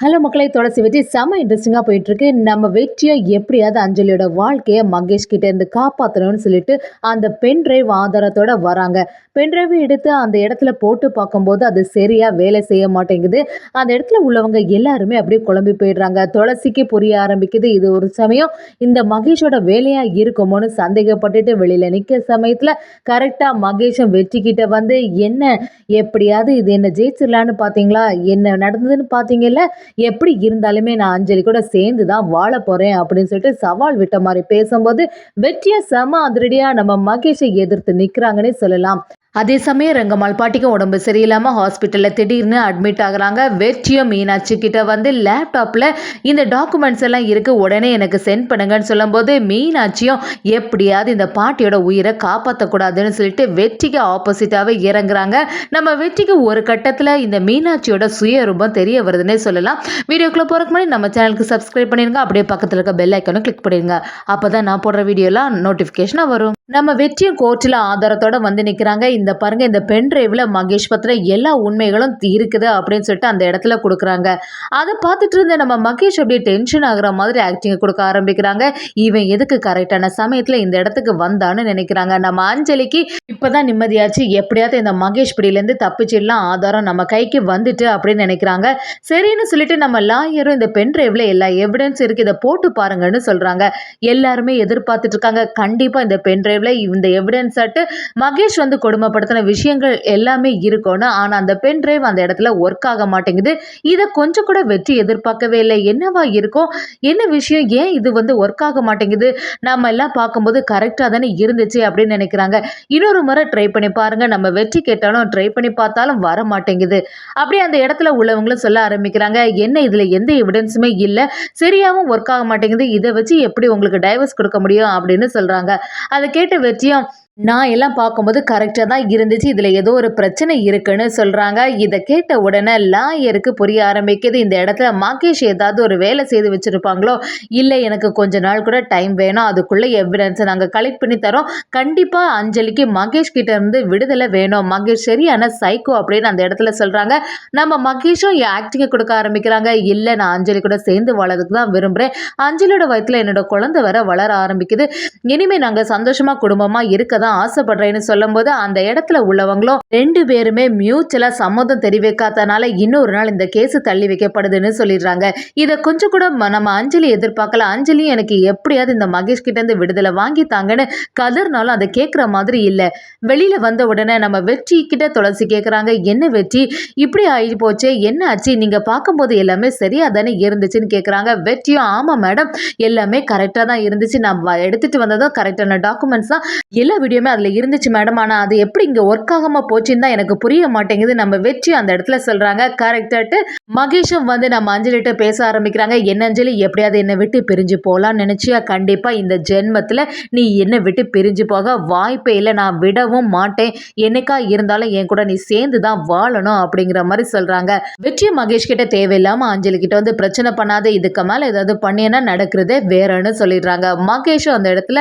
Hello மக்களை துளசி வெற்றி செம்ம இன்ட்ரெஸ்டிங்காக போயிட்டுருக்கு. நம்ம வெற்றியை எப்படியாவது அஞ்சலியோட வாழ்க்கையை மகேஷ் கிட்ட இருந்து காப்பாற்றணும்னு சொல்லிட்டு அந்த பென் டிரைவ் ஆதாரத்தோட வராங்க. பென் டிரைவ் எடுத்து அந்த இடத்துல போட்டு பார்க்கும்போது அது சரியாக வேலை செய்ய மாட்டேங்குது. அந்த இடத்துல உள்ளவங்க எல்லாருமே அப்படியே குழம்பி போயிடுறாங்க. துளசிக்கு புரிய ஆரம்பிக்குது இது ஒரு சமயம் இந்த மகேஷோட வேலையாக இருக்குமோன்னு சந்தேகப்பட்டுட்டு வெளியில் நிற்கிற சமயத்தில் கரெக்டாக மகேஷும் வெற்றி கிட்ட வந்து என்ன எப்படியாவது இது என்ன ஜெயிச்சிடலான்னு பார்த்தீங்களா, என்ன நடந்ததுன்னு பார்த்தீங்கல்ல, எப்படி இருந்தாலுமே நான் அஞ்சலி கூட சேர்ந்து தான் வாழ போறேன் அப்படின்னு சொல்லிட்டு சவால் விட்ட மாதிரி பேசும்போது வெற்றியை செம அதிரடியா நம்ம மகேஷை எதிர்த்து நிக்கிறாங்கன்னே சொல்லலாம். அதே சமயம் ரங்கம்மாள் பாட்டிக்கும் உடம்பு சரியில்லாமல் ஹாஸ்பிட்டலில் திடீர்னு அட்மிட் ஆகுறாங்க. வெற்றியும் மீனாட்சி கிட்ட வந்து லேப்டாப்பில் இந்த டாக்குமெண்ட்ஸ் எல்லாம் இருக்குது, உடனே எனக்கு சென்ட் பண்ணுங்கன்னு சொல்லும்போது மீனாட்சியும் எப்படியாவது இந்த பாட்டியோட உயிரை காப்பாற்றக்கூடாதுன்னு சொல்லிட்டு வெற்றிக்கு ஆப்போசிட்டாகவே இறங்குறாங்க. நம்ம வெற்றிக்கு ஒரு கட்டத்தில் இந்த மீனாட்சியோட சுயரூபம் தெரிய வருதுன்னே சொல்லலாம். வீடியோக்குள்ளே போகிறக்கு முன்னாடி நம்ம சேனலுக்கு சப்ஸ்கிரைப் பண்ணிடுங்க, அப்படியே பக்கத்தில் இருக்க பெல் ஐக்கனும் கிளிக் பண்ணிடுங்க. அப்போ தான் நான் போடுற வீடியோலாம் நோட்டிஃபிகேஷனாக வரும். நம்ம வெற்றியும் கோர்ட்டில் ஆதாரத்தோட வந்து நிற்கிறாங்க. இந்த பாருங்க, இந்த பென் டிரைவ்ல மகேஷ் பத்திர எல்லா உண்மைகளும் இருக்குது அப்படின்னு சொல்லிட்டு அந்த இடத்துல கொடுக்குறாங்க. அதை பார்த்துட்டு இருந்த நம்ம மகேஷ் அப்படியே டென்ஷன் ஆகுற மாதிரி ஆக்டிங் கொடுக்க ஆரம்பிக்கிறாங்க. இவன் எதுக்கு கரெக்டான சமயத்துல இந்த இடத்துக்கு வந்தான்னு நினைக்கிறாங்க. நம்ம அஞ்சலிக்கு இப்பதான் நிம்மதியாச்சு, எப்படியாவது இந்த மகேஷ் பிடியிலேருந்து தப்பிச்சிடலாம், ஆதாரம் நம்ம கைக்கு வந்துட்டு அப்படின்னு நினைக்கிறாங்க. சரின்னு சொல்லிட்டு நம்ம லாயரும் இந்த பென் டிரைவ்ல எல்லா எவிடன்ஸ் இருக்கு, இதை போட்டு பாருங்கன்னு சொல்றாங்க. எல்லாருமே எதிர்பார்த்துட்டு இருக்காங்க. கண்டிப்பா இந்த பென் டிரைவ்ல இந்த எவிடன்ஸ் ஆட்டு மகேஷ் வந்து கொடுமைப்படுத்தின விஷயங்கள் எல்லாமே இருக்கணும். ஆனா அந்த பென் டிரைவ் அந்த இடத்துல ஒர்க் ஆக மாட்டேங்குது. இதை கொஞ்சம் கூட வெற்றி எதிர்பார்க்கவே இல்லை. என்னவா இருக்கும், என்ன விஷயம், ஏன் இது வந்து ஒர்க் ஆக மாட்டேங்குது, நம்ம எல்லாம் பார்க்கும்போது கரெக்டா தானே இருந்துச்சு அப்படின்னு நினைக்கிறாங்க. இன்னொரு முறை ட்ரை பண்ணி பாருங்க, நம்ம வெற்றி கேட்டாலும் ட்ரை பண்ணி பார்த்தாலும் வர மாட்டேங்குது. அப்படியே அந்த இடத்துல உள்ளவங்களும் சொல்ல ஆரம்பிக்கிறாங்க, என்ன இதுல எந்த எவிடன்ஸுமே இல்லை, சரியாவும் ஒர்க் ஆக மாட்டேங்குது, இதை வச்சு எப்படி உங்களுக்கு டைவர்ஸ் கொடுக்க முடியும் அப்படின்னு சொல்றாங்க. அதை கேட்ட வெற்றியும் நான் எல்லாம் பார்க்கும்போது கரெக்டாக தான் இருந்துச்சு, இதில் ஏதோ ஒரு பிரச்சனை இருக்குன்னு சொல்கிறாங்க. இதை கேட்ட உடனே லாயருக்கு புரிய ஆரம்பிக்குது, இந்த இடத்துல மகேஷ் ஏதாவது ஒரு வேலை செய்து வச்சுருப்பாங்களோ, இல்லை எனக்கு கொஞ்ச நாள் கூட டைம் வேணும், அதுக்குள்ளே எவிடன்ஸை நாங்கள் கலெக்ட் பண்ணி தரோம், கண்டிப்பாக அஞ்சலிக்கு மகேஷ் கிட்ட இருந்து விடுதலை வேணும், மகேஷ் சரியான சைக்கோ அப்படின்னு அந்த இடத்துல சொல்கிறாங்க. நம்ம மகேஷும் ஆக்டிங்கை கொடுக்க ஆரம்பிக்கிறாங்க. இல்லை, நான் அஞ்சலி கூட சேர்ந்து வளர்றதுக்கு தான் விரும்புகிறேன், அஞ்சலியோட வயத்தில் என்னோட குழந்தை வர வளர ஆரம்பிக்குது, இனிமேல் நாங்கள் சந்தோஷமாக குடும்பமாக இருக்க தான் ஆசைப்படுறேன்னு சொல்லும்போது அந்த இடத்துல உள்ளவங்களும் ரெண்டு பேருமே மியூச்சுவலா சம்மதம் தெரிவிக்காதனால இன்னொரு நாள் இந்த கேஸ் தள்ளி வைக்கப்படுதுன்னு சொல்லிடுறாங்க. இதை கொஞ்சம் கூட நம்ம அஞ்சலி எதிர்பார்க்கல. அஞ்சலியும் எனக்கு எப்படியாவது இந்த மகேஷ் கிட்ட இருந்து விடுதலை வாங்கி தாங்கன்னு கதர்னாலும் அதை கேட்குற மாதிரி இல்லை. வெளியில வந்த உடனே நம்ம வெற்றி கிட்ட துளசி கேட்குறாங்க, என்ன வெற்றி இப்படி ஆகி போச்சே, என்ன ஆச்சு, நீங்க பார்க்கும்போது எல்லாமே சரியா தானே இருந்துச்சுன்னு கேட்குறாங்க. வெற்றியும் ஆமா மேடம், எல்லாமே கரெக்டாக தான் இருந்துச்சு, நான் எடுத்துட்டு வந்ததும் கரெக்டான டாக்குமெண்ட்ஸ் தான், எல்லா வீடியோமே அதில் இருந்துச்சு மேடம், ஆனால் அது எப்படி இங்கே ஒர்க் ஆகாமல் போச்சுன்னு தான் எனக்கு புரிய மாட்டேங்குது நம்ம வெற்றி அந்த இடத்துல சொல்கிறாங்க. கரெக்டாட்டு மகேஷும் வந்து நம்ம அஞ்சலிட்ட பேச ஆரம்பிக்கிறாங்க. என்ன அஞ்சலி, எப்படியாவது என்னை விட்டு பிரிஞ்சு போகலான்னு நினச்சியா, கண்டிப்பாக இந்த ஜென்மத்தில் நீ என்னை விட்டு பிரிஞ்சு போக வாய்ப்பே இல்லை, நான் விடவும் மாட்டேன், என்னைக்கா இருந்தாலும் என் கூட நீ சேர்ந்து தான் வாழணும் அப்படிங்கிற மாதிரி சொல்கிறாங்க. வெற்றி மகேஷ் கிட்ட தேவையில்லாமல் அஞ்சலி கிட்ட வந்து பிரச்சனை பண்ணாத, இதுக்கு மேலே ஏதாவது பண்ணியன்னா நடக்கிறதே வேறன்னு சொல்லிடுறாங்க. மகேஷும் அந்த இடத்துல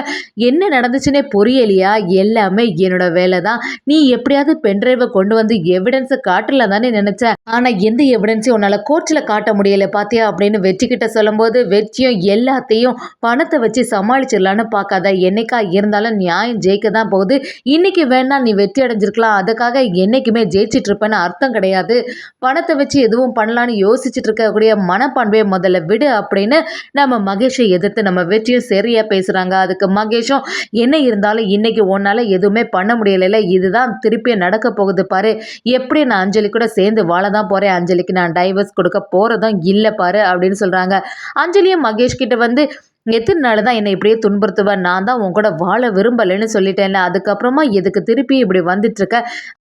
என்ன நடந்துச்சுன்னே புரியலையா, எல்லாமே என்னோட வேலை தான், நீ எப்படியாவது பென்ட்ரைவை கொண்டு வந்து எவிடன்ஸை காட்டல தானே நினைச்ச, ஆனா எந்த எவிடன்ஸையும் உன்னால கோர்ட்ல காட்ட முடியல பாத்தியா அப்படின்னு வெற்றி கிட்ட சொல்லும்போது வெற்றியும் எல்லாத்தையும் பணத்தை வச்சு சமாளிச்சிடலான்னு பார்க்காத, என்னைக்கா இருந்தாலும் நியாயம் ஜெயிக்க தான் போகுது, இன்னைக்கு வேணா நீ வெற்றி அடைஞ்சிருக்கலாம், அதுக்காக என்னைக்குமே ஜெயிச்சிட்டு இருப்பேன்னு அர்த்தம் கிடையாது, பணத்தை வச்சு எதுவும் பண்ணலான்னு யோசிச்சுட்டு இருக்கக்கூடிய மனப்பான்மையை முதல்ல விடு அப்படின்னு நம்ம மகேஷை எதிர்த்து நம்ம வெற்றியும் சரியா பேசுறாங்க. அதுக்கு மகேஷும் என்ன இருந்தாலும் இன்னைக்கு உன்னால எதுவுமே பண்ண முடியல, இதுதான் திருப்பி நடக்க போகுது பாரு, எப்படி நான் அஞ்சலி கூட சேர்ந்து வாழ தான் போறேன், அஞ்சலிக்கு நான் டைவர்ஸ் கொடுக்க போறதும் இல்லை பாரு அப்படின்னு சொல்றாங்க. அஞ்சலியும் மகேஷ் கிட்ட வந்து எத்தனை நாள் தான் என்னை இப்படியே துன்புறுத்துவேன், நான் தான் உன் கூட வாழ விரும்பலைன்னு சொல்லிட்டேன்ல, அதுக்கப்புறமா எதுக்கு திருப்பி இப்படி வந்துட்டு இருக்க,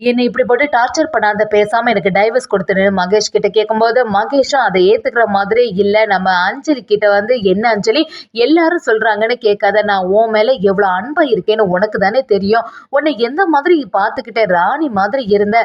என்னை இப்படி போட்டு டார்ச்சர் பண்ணாத, பேசாம எனக்கு டைவர்ஸ் கொடுத்துரு மகேஷ் கிட்ட கேட்கும்போது மகேஷும் அதை ஏத்துக்கிற மாதிரி இல்லை. நம்ம அஞ்சலி கிட்ட வந்து என்ன அஞ்சலி எல்லாரும் சொல்றாங்கன்னு கேட்காத, நான் உன் மேல எவ்வளவு அன்பா இருக்கேன்னு உனக்கு தானே தெரியும், உன்னை எந்த மாதிரி பார்த்துக்கிட்ட ராணி மாதிரி இருந்த,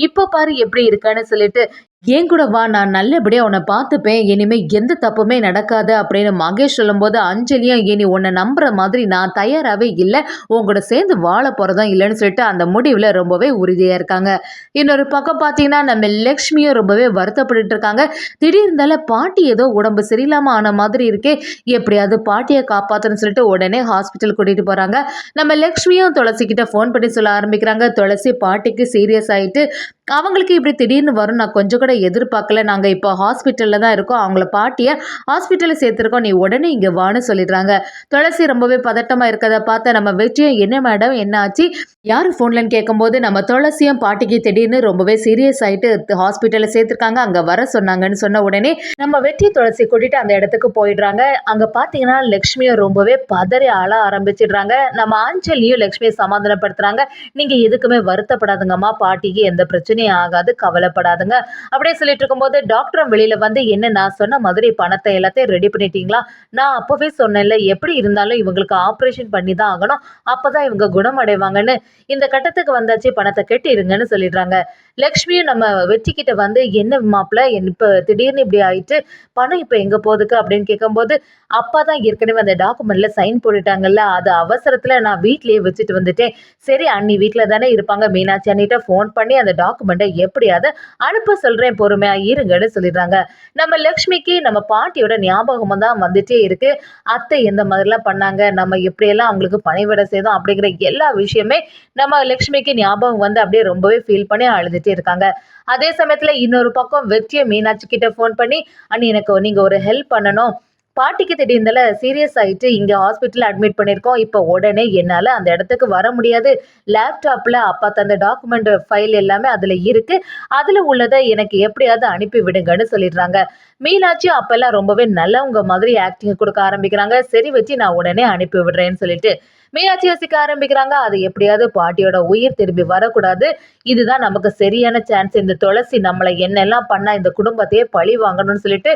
இப்ப பாரு எப்படி இருக்கன்னு சொல்லிட்டு "என் கூட வா, நான் நல்லபடியா உன்ன பார்த்துப்பேன். இனிமே எந்த தப்புமே நடக்காது" அப்படின்னு மகேஷ் சொல்லும்போது, அஞ்சலியும் "இனி உன்ன நம்புற மாதிரி நான் தயாராவே இல்ல. உன் கூட சேர்ந்து வாழ போறதும் இல்லன்னு" சொல்லிட்டு அந்த முடிவுல ரொம்பவே உறுதியா இருக்காங்க. இன்னொரு பக்கம் பார்த்தீங்கன்னா, நம்ம லக்ஷ்மியும் ரொம்பவே வருத்தப்பட்டுட்டு இருக்காங்க. திடீர்னு பாட்டி ஏதோ உடம்பு சரியில்லாம ஆன மாதிரி இருக்கே, எப்படியாவது பாட்டிய காப்பாத்தணும்னு சொல்லிட்டு உடனே ஹாஸ்பிட்டல் கூட்டிட்டு போறாங்க. நம்ம லக்ஷ்மியும் துளசி கிட்ட ஃபோன் பண்ணி சொல்ல ஆரம்பிக்கிறாங்க. துளசி பாட்டிக்கு சீரியஸ் ஆயிட்டு, அவங்களுக்கு இப்படி திடீர்னு வரும் நான் கொஞ்சம் கூட எதிர்பார்க்கல. நாங்க இப்போ ஹாஸ்பிட்டல்ல தான் இருக்கோம். அவங்கள பாட்டிய ஹாஸ்பிட்டல்ல சேர்த்துருக்கோம். நீ உடனே இங்க வான்னு சொல்லிடுறாங்க. துளசி ரொம்பவே பதட்டமா இருக்கத பார்த்த நம்ம வெற்றியும், "என்ன மேடம் என்ன ஆச்சு? யாரு ஃபோன்லன்னு?" கேட்கும்போது நம்ம துளசியும் பாட்டிக்கு திடீர்னு ரொம்பவே சீரியஸ் ஆயிட்டு ஹாஸ்பிட்டல்ல சேர்த்துருக்காங்க. அங்க வர சொன்னாங்கன்னு சொன்ன உடனே நம்ம வெற்றி துளசி கூட்டிட்டு அந்த இடத்துக்கு போயிடுறாங்க. அங்க பார்த்தீங்கன்னா லக்ஷ்மியும் ரொம்பவே பதறி அழ ஆரம்பிச்சிடுறாங்க. நம்ம அஞ்சலியும் லக்ஷ்மியை சமாதானப்படுத்துறாங்க. "நீங்க எதுக்குமே வருத்தப்படாதுங்கம்மா. பாட்டிக்கு எந்த பிரச்சனையும் ஆகாது. கவலைப்படாதுங்க." அப்படியே சொல்லிட்டு இருக்கும்போது டாக்டரும் வெளியில வந்து, "என்ன நான் சொன்ன மாதிரி பணத்தை எல்லாத்தையும் ரெடி பண்ணிட்டீங்களா? நான் அப்பவே சொன்னேன்ல, எப்படி இருந்தாலும் இவங்களுக்கு ஆப்ரேஷன் பண்ணி தான் ஆகணும். அப்பதான் இவங்க குணமடைவாங்கன்னு. இந்த கட்டத்துக்கு வந்தாச்சு, பணத்தை கட்டிருங்கன்னு" சொல்லிடுறாங்க. லக்ஷ்மியும் நம்ம வெற்றிக்கிட்ட வந்து, "என்ன மாப்பிள இப்ப திடீர்னு இப்படி ஆயிட்டு, பணம் இப்ப எங்க போகுதுக்கு?" அப்படின்னு கேட்கும்போது, "அப்பா தான் ஏற்கனவே அந்த டாக்குமெண்ட்ல சைன் போட்டுட்டாங்கல்ல, அது அவசரத்துல நான் வீட்லயே வச்சுட்டு வந்துட்டேன். சரி அண்ணி வீட்ல தானே இருப்பாங்க, மீனாட்சி அண்ணிட்ட ஃபோன் பண்ணி அந்த டாக்குமெண்ட்டை எப்படியாவது அனுப்ப சொல்றேன், பொறுமையா இருங்கன்னு" சொல்லிடுறாங்க. நம்ம லக்ஷ்மிக்கு நம்ம பாட்டியோட ஞாபகமும் தான் வந்துட்டே இருக்கு. அத்தை எந்த மாதிரிலாம் பண்ணாங்க, நம்ம எப்படியெல்லாம் அவங்களுக்கு பணிவிடை செய்தோம் அப்படிங்கிற எல்லா விஷயமே நம்ம லக்ஷ்மிக்கு ஞாபகம் வந்து அப்படியே ரொம்பவே ஃபீல் பண்ணி அழுதுட்டே இருக்காங்க. அதே சமயத்துல இன்னொரு பக்கம் வெற்றிய மீனாட்சி கிட்ட ஃபோன் பண்ணி, "அண்ணி எனக்கு நீங்க ஒரு ஹெல்ப் பண்ணணும். பாட்டிக்கு திடீர்னுல சீரியஸ் ஆயிட்டு இங்க ஹாஸ்பிட்டல்ல அட்மிட் பண்ணியிருக்கோம். இப்ப உடனே என்னால அந்த இடத்துக்கு வர முடியாது. லேப்டாப்ல அப்பா தந்த டாக்குமெண்ட் ஃபைல் எல்லாமே அதுல இருக்கு. அதுல உள்ளத எனக்கு எப்படியாவது அனுப்பி விடுங்கன்னு" சொல்லிடுறாங்க. மீனாட்சி அப்பல்லாம் ரொம்பவே நல்லவங்க மாதிரி ஆக்டிங் குடுக்க ஆரம்பிக்கிறாங்க. "சரி வெற்றி, நான் உடனே அனுப்பி விடுறேன்னு" சொல்லிட்டு. மீனாட்சி யோசிக்க ஆரம்பிக்கிறாங்க. அது எப்படியாவது பாட்டியோட உயிர் திரும்பி வரக்கூடாது. இதுதான் நமக்கு சரியான சான்ஸ். இந்த துளசி நம்மள என்னெல்லாம் பண்ணா இந்த குடும்பத்தையே பழி வாங்கணும்னு சொல்லிட்டு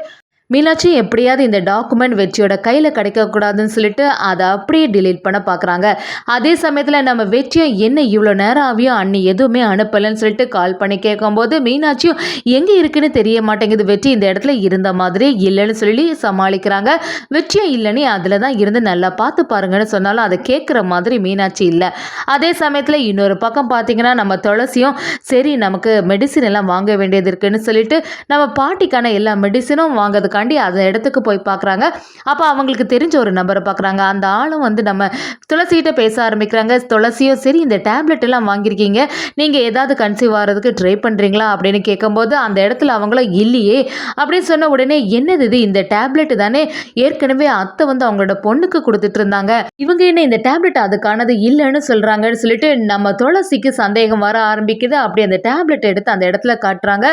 மீனாட்சி எப்படியாவது இந்த டாக்குமெண்ட் வெற்றியோட கையில் கிடைக்கக்கூடாதுன்னு சொல்லிட்டு அதை அப்படியே டிலீட் பண்ண பார்க்குறாங்க. அதே சமயத்தில் நம்ம வெற்றியும், "என்ன இவ்வளோ நேரம் ஆகியும் அண்ணி எதுவுமே அனுப்பலைன்னு" சொல்லிட்டு கால் பண்ணி கேட்கும்போது, மீனாட்சியும் எங்கே இருக்குன்னு தெரிய மாட்டேங்குது, வெற்றி இந்த இடத்துல இருந்த மாதிரி இல்லைன்னு சொல்லி சமாளிக்கிறாங்க. வெற்றியும், "இல்லைன்னு அதில் தான் இருந்து நல்லா பார்த்து பாருங்கன்னு" சொன்னாலும் அதை கேட்குற மாதிரி மீனாட்சி இல்லை. அதே சமயத்தில் இன்னொரு பக்கம் பார்த்தீங்கன்னா நம்ம துளசியும், சரி நமக்கு மெடிசின் எல்லாம் வாங்க வேண்டியது இருக்குன்னு சொல்லிட்டு நம்ம பாட்டிக்கான எல்லா மெடிசினும் வாங்கிறதுக்காண்டி அந்த இடத்துக்கு போய் பார்க்குறாங்க. அப்போ அவங்களுக்கு தெரிஞ்ச ஒரு நபரை பார்க்குறாங்க. அந்த ஆளும் வந்து நம்ம துளசிகிட்ட பேச ஆரம்பிக்கிறாங்க. துளசியும், "சரி இந்த டேப்லெட் எல்லாம் வாங்கியிருக்கீங்க, நீங்கள் ஏதாவது கன்சீவ் ஆகிறதுக்கு ட்ரை பண்ணுறீங்களா?" அப்படின்னு கேட்கும்போது அந்த இடத்துல அவங்களும், "இல்லையே" அப்படின்னு சொன்ன உடனே, "என்னது இது, இந்த டேப்லெட் தானே ஏற்கனவே அத்தை வந்து அவங்களோட பொண்ணுக்கு கொடுத்துட்டு இருந்தாங்க, இவங்க என்ன இந்த டேப்லெட் அதுக்கானது இல்லைன்னு சொல்கிறாங்கன்னு" சொல்லிட்டு நம்ம துளசிக்கு சந்தேகம் வர ஆரம்பிக்குது. அப்படி அந்த டேப்லெட் எடுத்து அந்த இடத்துல காட்டுறாங்க.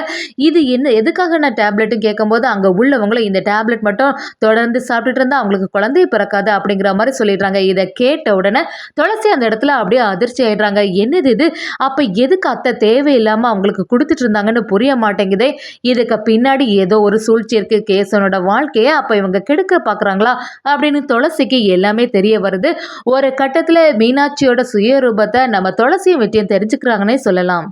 "இது என்ன, எதுக்காக நான் டேப்லெட்னு" கேட்கும்போது அங்கே உள்ளவங்களும், "இந்த டேப்லெட் மட்டும் தொடர்ந்து சாப்பிட்டுட்டு இருந்தா அவங்களுக்கு குழந்தையே பிறக்காது" அப்படிங்கிற மாதிரி சொல்லிடுறாங்க. இதை கேட்ட உடனே துளசி அந்த இடத்துல அப்படியே அதிர்ச்சி ஆயிடுறாங்க. என்னது இது, அப்போ எதுக்கு அத்தை தேவையில்லாமல் அவங்களுக்கு கொடுத்துட்டு இருந்தாங்கன்னு புரிய மாட்டேங்குதே. இதுக்கு பின்னாடி ஏதோ ஒரு சூழ்ச்சி இருக்கு. கேசவனோட வாழ்க்கையை அப்போ இவங்க கெடுக்க பார்க்குறாங்களா அப்படின்னு துளசிக்கு எல்லாமே தெரிய வருது. ஒரு கட்டத்தில் மீனாட்சியோட சுயரூபத்தை நம்ம துளசியும் வெற்றியும் தெரிஞ்சுக்கிறாங்கன்னே சொல்லலாம்.